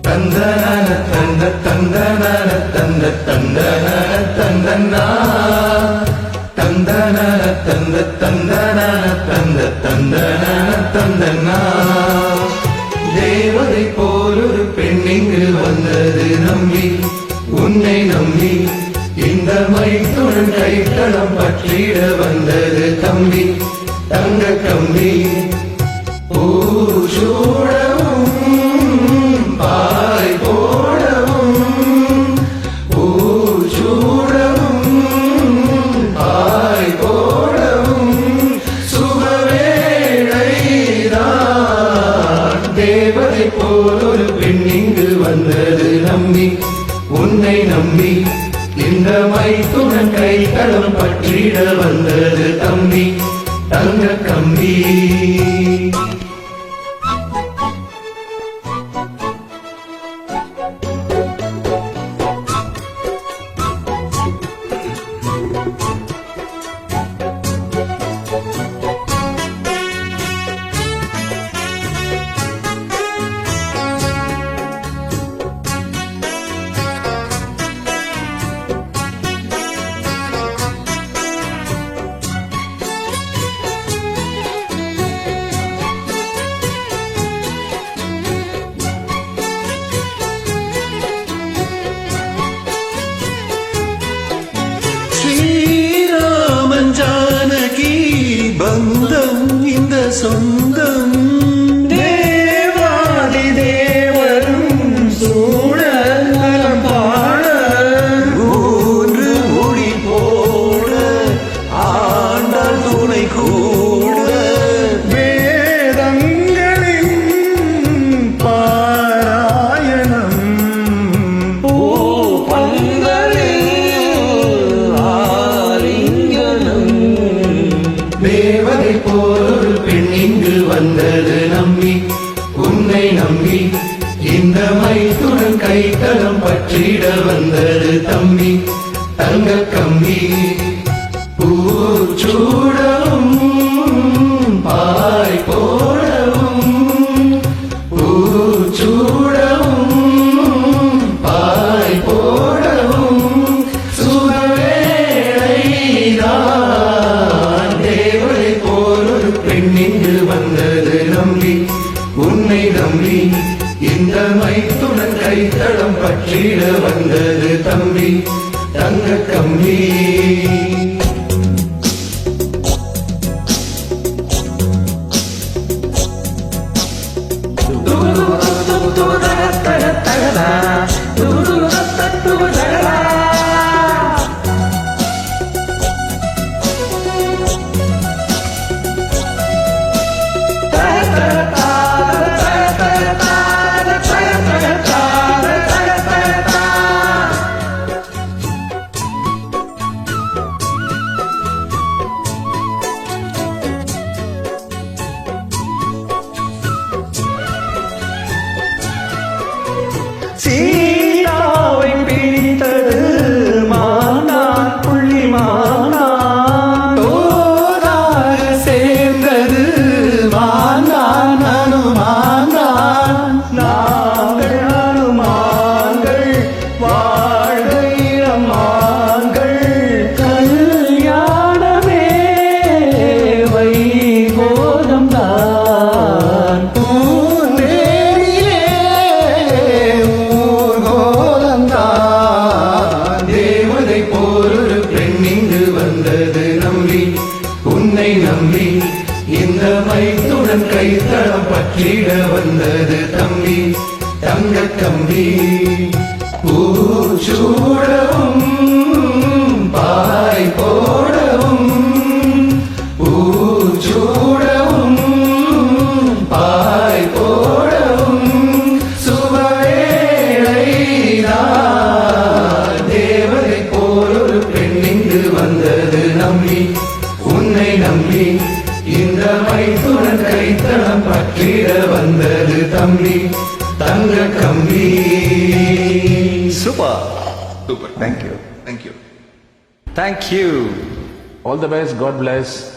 தந்தன தந்த தந்தன தந்த தந்தன தந்தனா தந்தன தந்த தந்தன தந்த தந்தன தந்தனா தேவதை போலொரு பெண் இங்கு வந்தது நம்பி உன்னை நம்பி இந்த மைத்துடன் கைத்தளம் பற்றிட வந்தது தம்பி தங்க கம்பி பூசூடவும் பாய் போடவும் பூசூடவும் பாய் போடவும் சுகவேளைதான் தேவதை போலொரு பெண் இங்கு வந்தது நம்பி உன்னை நம்பி இந்த மைத்துடன் கைத்தளம் பற்றிட வந்தது தம்பி தங்க கம்பி பந்தம் இந்த சொந்தம் தேவாதி தேவரும் சூழல் நலம் பாட மூன்று முடி போட ஆண்டாள் துணை கூட வேதங்களின் பாராயணம் பூ தேவதை போலொரு பெண் இங்கு வந்தது நம்பி உன்னை நம்பி இந்த மைத்துடன் கைத்தளம் பற்றிட வந்தது தம்பி தங்க கம்பி பூச்சூடவும் பாய் போடவும் பூச்சூடவும் பாய் போடவும் சுகவேளைதான் தேவதை போலொரு பெண் இங்கு வந்தது நம்பி உன்னை நம்பி இந்த மைத்துடன் கைத்தளம் பற்றிட வந்தது தம்பி தங்க கம்பி சீதாவை பிடித்தது மானான் புள்ளி மானான் தோதாக சேர்ந்தது மானான் அனுமானான் நாங்கள் அனுமான்கள் வாழ்கைரமான்கள் கல்யாணமே வைகோதம்தான் தேவதை போலொரு பெண் இங்கு வந்தது நம்பி உன்னை நம்பி இந்த மைத்துடன் கைத்தளம் பற்றிட வந்தது தம்பி தங்க கம்பி பூச்சூடவும் பாய் போடவும் பூச்சூடவும் பாய் போடவும் சுகவேளைதான் தேவதை போலொரு பெண் இங்கு வந்தது நம்பி உன்னை நம்பி இந்த மைத்துடன் கைத்தளம் பற்றிட வந்தது தம்பி தங்க கம்பி super. Super. Thank you thank you. Thank you. All the best. God bless.